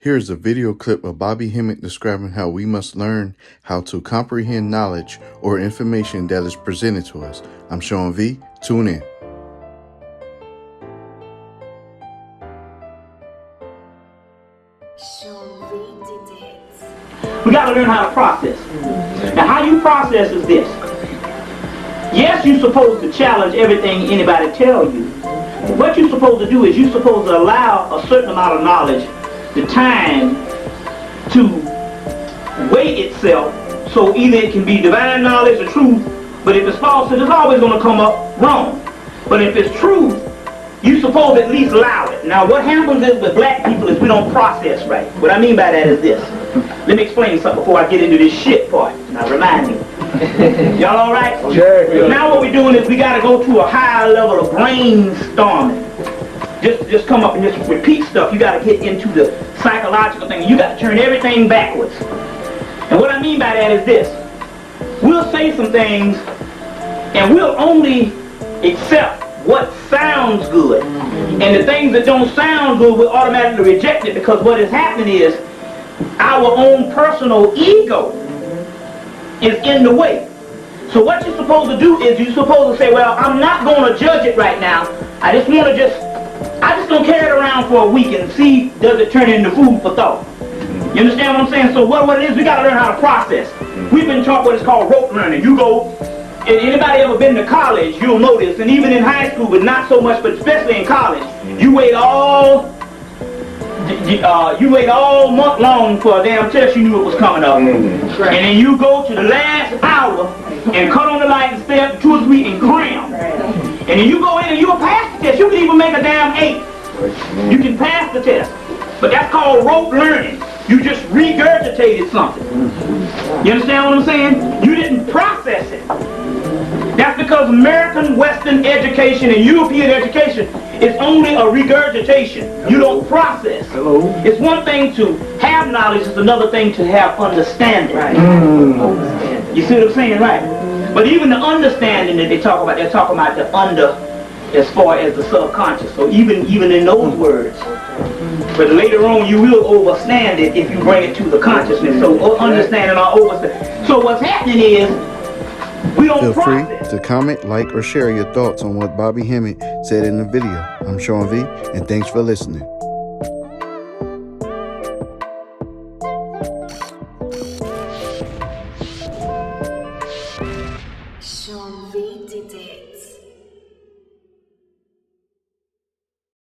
Here's a video clip of Bobby Hemmitt describing how we must learn how to comprehend knowledge or information that is presented to us. I'm Sean V. Tune in. We got to learn how to process. Now, how you process is this. Yes, you're supposed to challenge everything anybody tell you. What you're supposed to do is you're supposed to allow a certain amount of knowledge, the time to weigh itself, so either it can be divine knowledge or truth, but if it's false, it's always going to come up wrong. But if it's truth, you're supposed to at least allow it. Now, what happens is with black people is we don't process right. What I mean by that is this. Let me explain something before I get into this shit part. Now, remind me. Y'all all right? Sure. Now what we're doing is we got to go to a higher level of brainstorming. Just come up and just repeat stuff. You got to get into the psychological thing. You got to turn everything backwards. And what I mean by that is this. We'll say some things and we'll only accept what sounds good. And the things that don't sound good, we'll automatically reject it, because what is happening is our own personal ego is in the way. So what you're supposed to do is you're supposed to say, well, I'm not going to judge it right now. I just going to carry it around for a week and see, does it turn into food for thought. You understand what I'm saying? So what it is, we got to learn how to process. We've been taught what is called rote learning. You go, anybody ever been to college, you'll know this, and even in high school, but not so much, but especially in college, you wait all month long for a damn test you knew it was coming up. And then you go to the last hour and cut on the light and stay up 2 or 3 and cram. And then you go in and you'll pass the test. You can even make a damn 8. You can pass the test. But that's called rote learning. You just regurgitated something. You understand what I'm saying? You didn't process it. That's because American Western education and European education is only a regurgitation. You don't process. It's one thing to have knowledge, it's another thing to have understanding. You see what I'm saying, right? But even the understanding that they're talking about the under as far as the subconscious. So even in those words. But later on you will overstand it if you bring it to the consciousness. So understanding or overstand. So what's happening is we don't Feel free process. to comment, like, or share your thoughts on what Bobby Hemmitt said in the video. I'm Sean V, and thanks for listening.